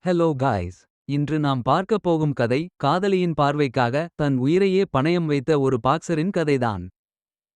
Hello guys. இன்று நாம் பார்க்கப் போகும் கதை காதலியின் பார்வைக்காக தன் உயிரையே பணயம் வைத்த ஒரு பாக்ஸரின் கதைதான்.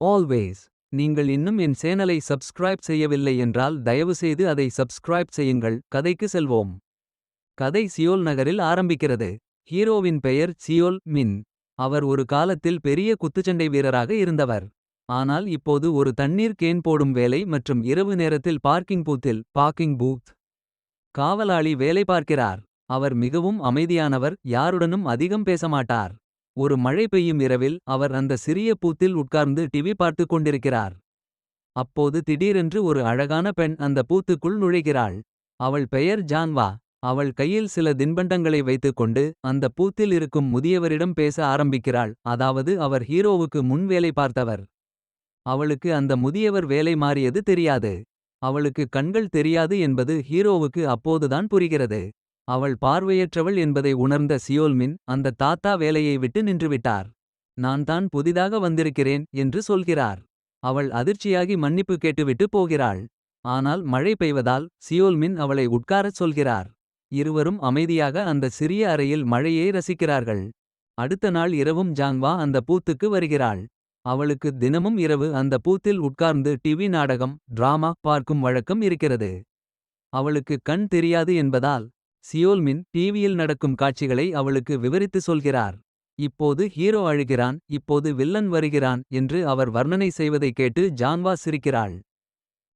ஆல்வேஸ். நீங்கள் இன்னும் என் சேனலை சப்ஸ்கிரைப் செய்யவில்லை என்றால் தயவுசெய்து அதை சப்ஸ்கிரைப் செய்யுங்கள். கதைக்கு செல்வோம். கதை சியோல் நகரில் ஆரம்பிக்கிறது. ஹீரோவின் பெயர் சியோல் மின். அவர் ஒரு காலத்தில் பெரிய குத்துச்சண்டை வீரராக இருந்தவர். ஆனால் இப்போது ஒரு தண்ணீர் கேன் போடும் வேலை மற்றும் இரவு நேரத்தில் பார்க்கிங் பூத் காவலாளி வேலை பார்க்கிறார். அவர் மிகவும் அமைதியானவர், யாருடனும் அதிகம் பேசமாட்டார். ஒரு மழை பெய்யும் இரவில் அவர் அந்த சிறிய பூத்தில் உட்கார்ந்து டிவி பார்த்துக் கொண்டிருக்கிறார். அப்போது திடீரென்று ஒரு அழகான பெண் அந்த பூத்துக்குள் நுழைகிறாள். அவள் பெயர் ஜான்வா. அவள் கையில் சில தின்பண்டங்களை வைத்துக்கொண்டு அந்த பூத்தில் இருக்கும் முதியவரிடம் பேச ஆரம்பிக்கிறாள், அதாவது அவர் ஹீரோவுக்கு முன் வேலை பார்த்தவர். அவளுக்கு அந்த முதியவர் வேலை மாறியது தெரியாது. அவளுக்கு கண்கள் தெரியாது என்பது ஹீரோவுக்கு அப்போதுதான் புரிகிறது. அவள் பார்வையற்றவள் என்பதை உணர்ந்த சியோல்மின் அந்த தாத்தா வேலையை விட்டு நின்றுவிட்டார். நான் தான் புதிதாக வந்திருக்கிறேன் என்று சொல்கிறார். அவள் அதிர்ச்சியாகி மன்னிப்பு கேட்டுவிட்டு போகிறாள். ஆனால் மழை பெய்வதால் சியோல்மின் அவளை உட்காரச் சொல்கிறார். இருவரும் அமைதியாக அந்த சிறிய அறையில் மழையை ரசிக்கிறார்கள். அடுத்த நாள் இரவும் ஜான்வா அந்த பூத்துக்கு வருகிறாள். அவளுக்கு தினமும் இரவு அந்த பூத்தில் உட்கார்ந்து டிவி நாடகம் டிராமா பார்க்கும் வழக்கம் இருக்கிறது. அவளுக்கு கண் தெரியாது என்பதால் சியோல்மின் டிவியில் நடக்கும் காட்சிகளை அவளுக்கு விவரித்து சொல்கிறார். இப்போது ஹீரோ அழுகிறான், இப்போது வில்லன் வருகிறான் என்று அவர் வர்ணனை செய்வதை கேட்டு ஜான்வா சிரிக்கிறாள்.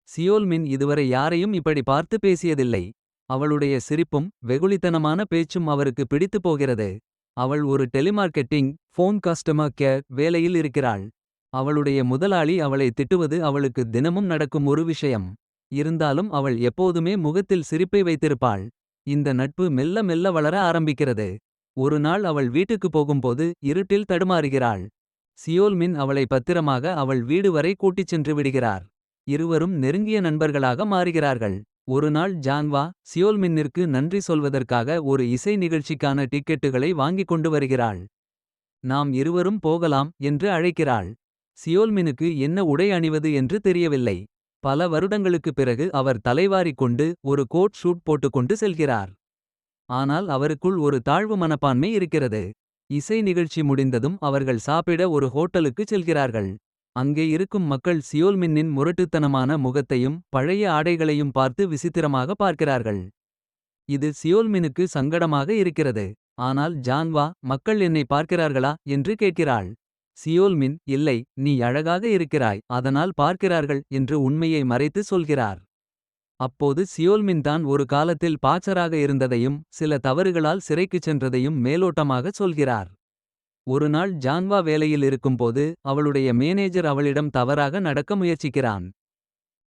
சியோல்மின் இதுவரை யாரையும் இப்படி பார்த்து பேசியதில்லை. அவளுடைய சிரிப்பும் வெகுளித்தனமான பேச்சும் அவருக்கு பிடித்து போகிறது. அவள் ஒரு டெலிமார்க்கெட்டிங் ஃபோன் கஸ்டமர் கேர் வேலையில் இருக்கிறாள். அவளுடைய முதலாளி அவளை திட்டுவது அவளுக்கு தினமும் நடக்கும் ஒரு விஷயம். இருந்தாலும் அவள் எப்போதுமே முகத்தில் சிரிப்பை வைத்திருப்பாள். இந்த நட்பு மெல்ல மெல்ல வளர ஆரம்பிக்கிறது. ஒரு நாள் அவள் வீட்டுக்கு போகும்போது இருட்டில் தடுமாறுகிறாள். சியோல்மின் அவளை பத்திரமாக அவள் வீடு வரை கூட்டிச் சென்று விடுகிறார். இருவரும் நெருங்கிய நண்பர்களாக மாறுகிறார்கள். ஒரு நாள் ஜான்வா சியோல்மின்னிற்கு நன்றி சொல்வதற்காக ஒரு இசை நிகழ்ச்சிக்கான டிக்கெட்டுகளை வாங்கிக் கொண்டு வருகிறாள். நாம் இருவரும் போகலாம் என்று அழைக்கிறாள். சியோல்மினுக்கு என்ன உடை அணிவது என்று தெரியவில்லை. பல வருடங்களுக்குப் பிறகு அவர் தலைவாரிக் கொண்டு ஒரு கோட் ஷூட் போட்டுக்கொண்டு செல்கிறார். ஆனால் அவருக்குள் ஒரு தாழ்வு மனப்பான்மை இருக்கிறது. இசை நிகழ்ச்சி முடிந்ததும் அவர்கள் சாப்பிட ஒரு ஹோட்டலுக்குச் செல்கிறார்கள். அங்கே இருக்கும் மக்கள் சியோல்மின்னின் முரட்டுத்தனமான முகத்தையும் பழைய ஆடைகளையும் பார்த்து விசித்திரமாக பார்க்கிறார்கள். இது சியோல்மினுக்கு சங்கடமாக இருக்கிறது. ஆனால் ஜான்வா மக்கள் என்னை பார்க்கிறார்களா என்று கேட்கிறாள். சியோல்மின் இல்லை, நீ அழகாக இருக்கிறாய், அதனால் பார்க்கிறார்கள் என்று உண்மையை மறைத்து சொல்கிறார். அப்போது சியோல்மின் தான் ஒரு காலத்தில் பாக்சராக இருந்ததையும் சில தவறுகளால் சிறைக்குச் சென்றதையும் மேலோட்டமாகச் சொல்கிறார். ஒரு நாள் ஜான்வா வேலையில் இருக்கும்போது அவளுடைய மேனேஜர் அவளிடம் தவறாக நடக்க முயற்சிக்கிறான்.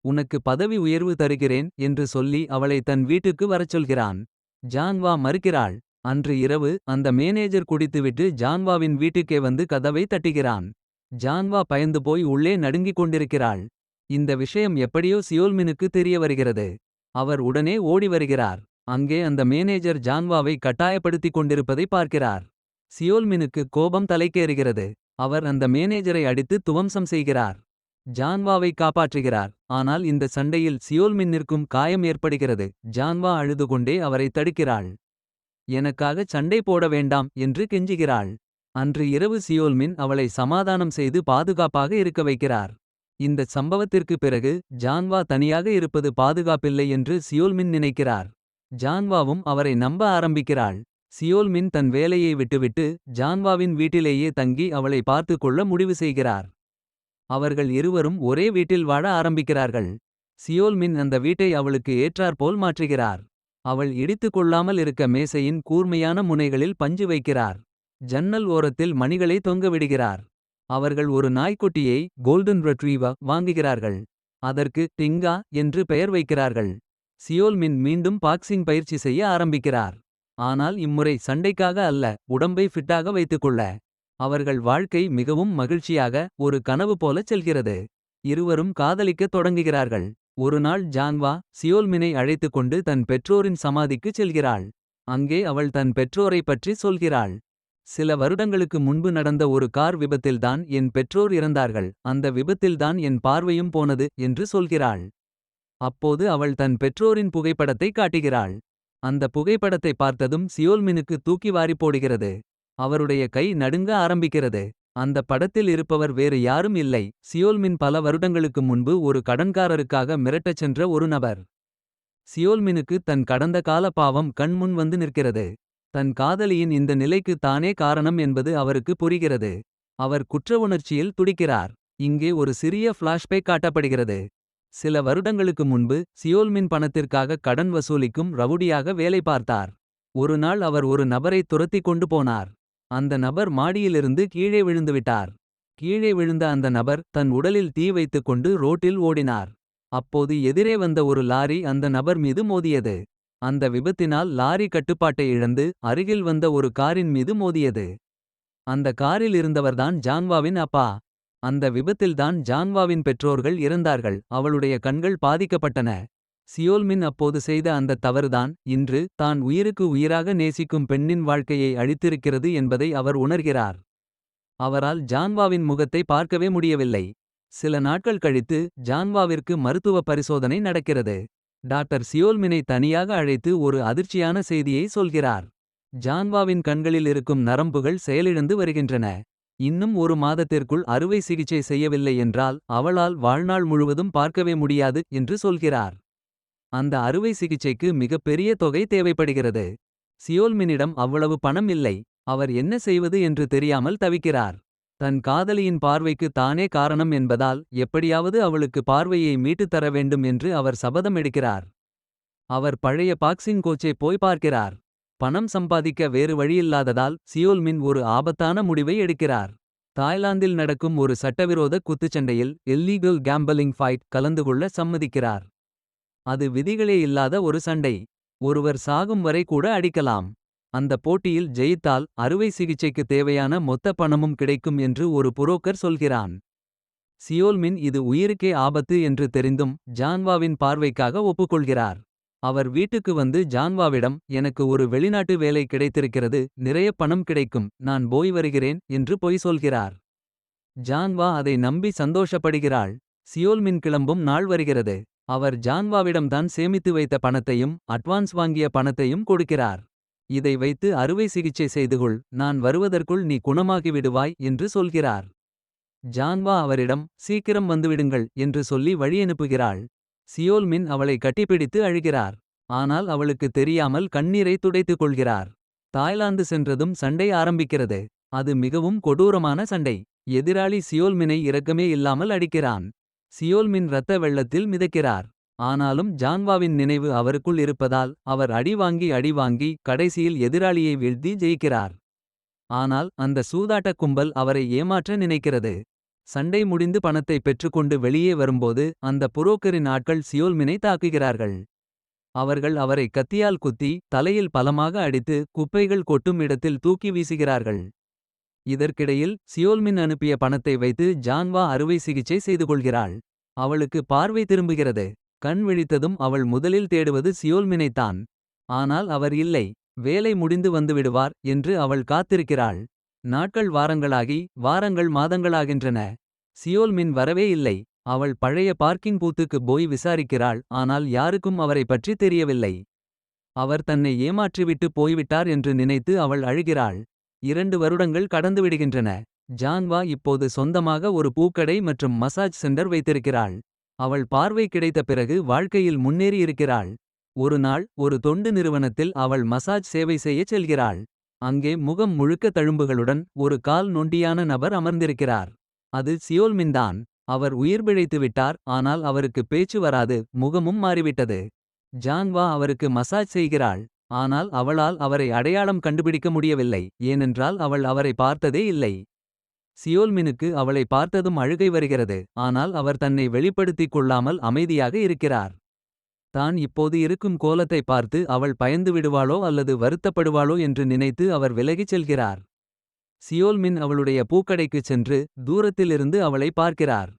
உனக்கு பதவி உயர்வு தருகிறேன் என்று சொல்லி அவளை தன் வீட்டுக்கு வரச் சொல்கிறான். ஜான்வா மறுக்கிறாள். அன்று இரவு அந்த மேனேஜர் குடித்துவிட்டு ஜான்வாவின் வீட்டுக்கே வந்து கதவை தட்டுகிறான். ஜான்வா பயந்து போய் உள்ளே நடுங்கிக் கொண்டிருக்கிறாள். இந்த விஷயம் எப்படியோ சியோல்மினுக்கு தெரிய வருகிறது. அவர் உடனே ஓடி வருகிறார். அங்கே அந்த மேனேஜர் ஜான்வாவை கட்டாயப்படுத்திக் கொண்டிருப்பதை பார்க்கிறார். சியோல்மினுக்கு கோபம் தலைக்கேறுகிறது. அவர் அந்த மேனேஜரை அடித்து துவம்சம் செய்கிறார். ஜான்வாவை காப்பாற்றுகிறார். ஆனால் இந்த சண்டையில் சியோல்மின்னிற்கும் காயம் ஏற்படுகிறது. ஜான்வா அழுதுகொண்டே அவரை தடுக்கிறாள். எனக்காக சண்டை போட வேண்டாம் என்று கெஞ்சுகிறாள். அன்று இரவு சியோல்மின் அவளை சமாதானம் செய்து பாதுகாப்பாக இருக்க வைக்கிறார். இந்த சம்பவத்திற்கு பிறகு ஜான்வா தனியாக இருப்பது பாதுகாப்பில்லை என்று சியோல்மின் நினைக்கிறார். ஜான்வாவும் அவரை நம்ப ஆரம்பிக்கிறாள். சியோல்மின் தன் வேலையை விட்டுவிட்டு ஜான்வாவின் வீட்டிலேயே தங்கி அவளை பார்த்து கொள்ள முடிவு செய்கிறார். அவர்கள் இருவரும் ஒரே வீட்டில் வாழ ஆரம்பிக்கிறார்கள். சியோல்மின் அந்த வீட்டை அவளுக்கு ஏற்றாற்போல் மாற்றுகிறார். அவள் இடித்துக் கொள்ளாமல் இருக்க மேசையின் கூர்மையான முனைகளில் பஞ்சு வைக்கிறார். ஜன்னல் ஓரத்தில் மணிகளை தொங்கவிடுகிறார். அவர்கள் ஒரு நாய்க்குட்டியை கோல்டன் ரெட்ரீவர் வாங்குகிறார்கள். அதற்கு டிங்கா என்று பெயர் வைக்கிறார்கள். சியோல்மின் மீண்டும் பாக்ஸிங் பயிற்சி செய்ய ஆரம்பிக்கிறார். ஆனால் இம்முறை சண்டைக்காக அல்ல, உடம்பை ஃபிட்டாக வைத்துக்கொள்ள. அவர்கள் வாழ்க்கை மிகவும் மகிழ்ச்சியாக ஒரு கனவு போலச் செல்கிறது. இருவரும் காதலிக்கத் தொடங்குகிறார்கள். ஒரு நாள் ஜான்வா சியோல்மினை அழைத்துக்கொண்டு தன் பெற்றோரின் சமாதிக்குச் செல்கிறாள். அங்கே அவள் தன் பெற்றோரை பற்றி சொல்கிறாள். சில வருடங்களுக்கு முன்பு நடந்த ஒரு கார் விபத்தில்தான் என் பெற்றோர் இறந்தார்கள். அந்த விபத்தில்தான் என் பார்வையும் போனது என்று சொல்கிறாள். அப்போது அவள் தன் பெற்றோரின் புகைப்படத்தை காட்டுகிறாள். அந்த புகைப்படத்தை பார்த்ததும் சியோல்மினுக்கு தூக்கி வாரிப் போடுகிறது. அவருடைய கை நடுங்க ஆரம்பிக்கிறது. அந்த படத்தில் இருப்பவர் வேறு யாரும் இல்லை, சியோல்மின் பல வருடங்களுக்கு முன்பு ஒரு கடன்காரருக்காக மிரட்டச் சென்ற ஒரு நபர். சியோல்மினுக்கு தன் கடந்த கால பாவம் கண்முன் வந்து நிற்கிறது. தன் காதலியின் இந்த நிலைக்கு தானே காரணம் என்பது அவருக்கு புரிகிறது. அவர் குற்ற உணர்ச்சியில் துடிக்கிறார். இங்கே ஒரு சிறிய ஃபிளாஷ்பேக் காட்டப்படுகிறது. சில வருடங்களுக்கு முன்பு சியோல்மின் பணத்திற்காக கடன் வசூலிக்கும் ரவுடியாக வேலை பார்த்தார். ஒரு நாள் அவர் ஒரு நபரை துரத்திக் கொண்டு போனார். அந்த நபர் மாடியிலிருந்து கீழே விழுந்துவிட்டார். கீழே விழுந்த அந்த நபர் தன் உடலில் தீ வைத்துக் கொண்டு ரோட்டில் ஓடினார். அப்போது எதிரே வந்த ஒரு லாரி அந்த நபர் மீது மோதியது. அந்த விபத்தினால் லாரி கட்டுப்பாட்டை இழந்து அருகில் வந்த ஒரு காரின் மீது மோதியது. அந்த காரில் இருந்தவர்தான் ஜான்வாவின் அப்பா. அந்த விபத்தில்தான் ஜான்வாவின் பெற்றோர்கள் இறந்தார்கள், அவளுடைய கண்கள் பாதிக்கப்பட்டன. சியோல்மின் அப்போது செய்த அந்த தவறுதான் இன்று தான் உயிருக்கு உயிராக நேசிக்கும் பெண்ணின் வாழ்க்கையை அழித்திருக்கிறது என்பதை அவர் உணர்கிறார். அவரால் ஜான்வாவின் முகத்தை பார்க்கவே முடியவில்லை. சில நாட்கள் கழித்து ஜான்வாவிற்கு மருத்துவ பரிசோதனை நடக்கிறது. டாக்டர் சியோல்மினை தனியாக அழைத்து ஒரு அதிர்ச்சியான செய்தியை சொல்கிறார். ஜான்வாவின் கண்களில் இருக்கும் நரம்புகள் செயலிழந்து வருகின்றன. இன்னும் ஒரு மாதத்திற்குள் அறுவை சிகிச்சை செய்யவில்லை என்றால் அவளால் வாழ்நாள் முழுவதும் பார்க்கவே முடியாது என்று சொல்கிறார். அந்த அறுவை சிகிச்சைக்கு மிகப்பெரிய தொகை தேவைப்படுகிறது. சியோல்மினிடம் அவ்வளவு பணம் இல்லை. அவர் என்ன செய்வது என்று தெரியாமல் தவிக்கிறார். தன் காதலியின் பார்வைக்கு தானே காரணம் என்பதால் எப்படியாவது அவளுக்கு பார்வையை மீட்டுத் தர வேண்டும் என்று அவர் சபதம் எடுக்கிறார். அவர் பழைய பாக்ஸிங் கோச்சை போய் பார்க்கிறார். பணம் சம்பாதிக்க வேறு வழியில்லாததால் சியோல்மின் ஒரு ஆபத்தான முடிவை எடுக்கிறார். தாய்லாந்தில் நடக்கும் ஒரு சட்டவிரோத குத்துச்சண்டையில் இல்லீகல் கேம்பலிங் ஃபைட் கலந்து கொள்ள சம்மதிக்கிறார். அது விதிகளே இல்லாத ஒரு சண்டை. ஒருவர் சாகும் வரை கூட அடிக்கலாம். அந்த போட்டியில் ஜெயித்தால் அறுவை சிகிச்சைக்கு தேவையான மொத்த பணமும் கிடைக்கும் என்று ஒரு புரோக்கர் சொல்கிறான். சியோல்மின் இது உயிருக்கே ஆபத்து என்று தெரிந்தும் ஜான்வாவின் பார்வைக்காக ஒப்புக்கொள்கிறார். அவர் வீட்டுக்கு வந்து ஜான்வாவிடம் எனக்கு ஒரு வெளிநாட்டு வேலை கிடைத்திருக்கிறது, நிறைய பணம் கிடைக்கும், நான் போய் வருகிறேன் என்று பொய் சொல்கிறார். ஜான்வா அதை நம்பி சந்தோஷப்படுகிறாள். சியோல்மின் கிளம்பும் நாள் வருகிறது. அவர் ஜான்வாவிடம்தான் சேமித்து வைத்த பணத்தையும் அட்வான்ஸ் வாங்கிய பணத்தையும் கொடுக்கிறார். இதை வைத்து அறுவை சிகிச்சை செய்துகொள், நான் வருவதற்குள் நீ குணமாகிவிடுவாய் என்று சொல்கிறார். ஜான்வா அவரிடம் சீக்கிரம் வந்துவிடுங்கள் என்று சொல்லி வழியனுப்புகிறாள். சியோல்மின் அவளை கட்டிப்பிடித்து அழுகிறார். ஆனால் அவளுக்கு தெரியாமல் கண்ணீரை துடைத்துக் கொள்கிறார். தாய்லாந்து சென்றதும் சண்டை ஆரம்பிக்கிறது. அது மிகவும் கொடூரமான சண்டை. எதிராளி சியோல்மினை இரக்கமே இல்லாமல் அடிக்கிறான். சியோல்மின் இரத்த வெள்ளத்தில் மிதக்கிறார். ஆனாலும் ஜான்வாவின் நினைவு அவருக்குள் இருப்பதால் அவர் அடி வாங்கி கடைசியில் எதிராளியை வீழ்த்தி ஜெயிக்கிறார். ஆனால் அந்த சூதாட்ட கும்பல் அவரை ஏமாற்ற நினைக்கிறது. சண்டை முடிந்து பணத்தை பெற்றுக்கொண்டு வெளியே வரும்போது அந்த புரோக்கரின் ஆட்கள் சியோல்மினை தாக்குகிறார்கள். அவர்கள் அவரை கத்தியால் குத்தி தலையில் பலமாக அடித்து குப்பைகள் கொட்டும் இடத்தில் தூக்கி வீசுகிறார்கள். இதற்கிடையில் சியோல்மின் அனுப்பிய பணத்தை வைத்து ஜான்வா அறுவை சிகிச்சை செய்து கொள்கிறாள். அவளுக்கு பார்வை திரும்புகிறது. கண் விழித்ததும் அவள் முதலில் தேடுவது சியோல்மினைத்தான். ஆனால் அவர் இல்லை. வேலை முடிந்து வந்துவிடுவார் என்று அவள் காத்திருக்கிறாள். நாட்கள் வாரங்கள் மாதங்களாகின்றன. சியோல்மின் வரவே இல்லை. அவள் பழைய பார்க்கிங் பூத்துக்கு போய் விசாரிக்கிறாள். ஆனால் யாருக்கும் அவரை பற்றி தெரியவில்லை. அவர் தன்னை ஏமாற்றிவிட்டு போய்விட்டார் என்று நினைத்து அவள் அழுகிறாள். 2 வருடங்கள் கடந்துவிடுகின்றன. ஜான்வா இப்போது சொந்தமாக ஒரு பூக்கடை மற்றும் மசாஜ் சென்டர் வைத்திருக்கிறாள். அவள் பார்வை கிடைத்த பிறகு வாழ்க்கையில் முன்னேறியிருக்கிறாள். ஒரு நாள் ஒரு தொண்டு நிறுவனத்தில் அவள் மசாஜ் சேவை செய்யச் செல்கிறாள். அங்கே முகம் முழுக்க தழும்புகளுடன் ஒரு கால் நொண்டியான நபர் அமர்ந்திருக்கிறார். அது சியோல்மின்தான். அவர் உயிர் பிழைத்து விட்டார். ஆனால் அவருக்கு பேச்சு வராது, முகமும் மாறிவிட்டது. ஜான்வா அவருக்கு மசாஜ் செய்கிறாள். ஆனால் அவளால் அவரை அடையாளம் கண்டுபிடிக்க முடியவில்லை, ஏனென்றால் அவள் அவரை பார்த்ததே இல்லை. சியோல்மினுக்கு அவளை பார்த்ததும் அழுகை வருகிறது. ஆனால் அவர் தன்னை வெளிப்படுத்திக் கொள்ளாமல் அமைதியாக இருக்கிறார். தான் இப்போது இருக்கும் கோலத்தை பார்த்து அவள் பயந்து விடுவாளோ அல்லது வருத்தப்படுவாளோ என்று நினைத்து அவர் விலகிச் செல்கிறார். சியோல்மின் அவளுடைய பூக்கடைக்குச் சென்று தூரத்திலிருந்து அவளை பார்க்கிறார்.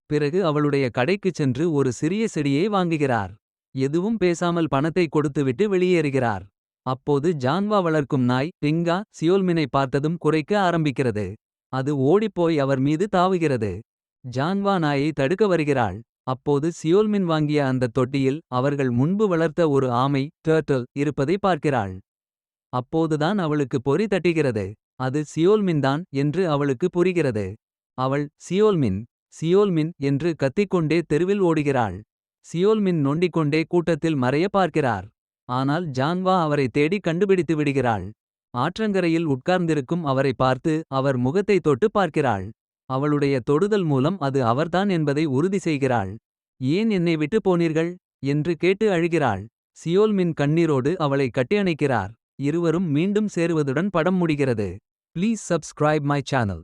பிறகு அவளுடைய கடைக்குச் சென்று ஒரு சிறிய செடியை வாங்குகிறார். எதுவும் பேசாமல் பணத்தை கொடுத்துவிட்டு வெளியேறுகிறார். அப்போது ஜான்வா வளர்க்கும் நாய் டிங்கா சியோல்மினை பார்த்ததும் குரைக்க ஆரம்பிக்கிறது. அது ஓடிப்போய் அவர் மீது தாவுகிறது. ஜான்வா நாயை தடுக்க வருகிறாள். அப்போது சியோல்மின் வாங்கிய அந்த தொட்டியில் அவர்கள் முன்பு வளர்த்த ஒரு ஆமை டர்ட்டில் இருப்பதை பார்க்கிறாள். அப்போதுதான் அவளுக்கு பொறி தட்டுகிறது. அது சியோல்மின்தான் என்று அவளுக்கு புரிகிறது. அவள் சியோல்மின் சியோல்மின் என்று கத்திக்கொண்டே தெருவில் ஓடுகிறாள். சியோல்மின் நொண்டிக்கொண்டே கூட்டத்தில் மறைய பார்க்கிறார். ஆனால் ஜான்வா அவரை தேடி கண்டுபிடித்து விடுகிறாள். ஆற்றங்கரையில் உட்கார்ந்திருக்கும் அவரை பார்த்து அவர் முகத்தை தொட்டு பார்க்கிறாள். அவளுடைய தொடுதல் மூலம் அது அவர்தான் என்பதை உறுதி செய்கிறாள். ஏன் என்னை விட்டு போனீர்கள் என்று கேட்டு அழுகிறாள். சியோல்மின் கண்ணீரோடு அவளை கட்டியணைக்கிறார். இருவரும் மீண்டும் சேருவதுடன் படம் முடிகிறது. Please subscribe my channel.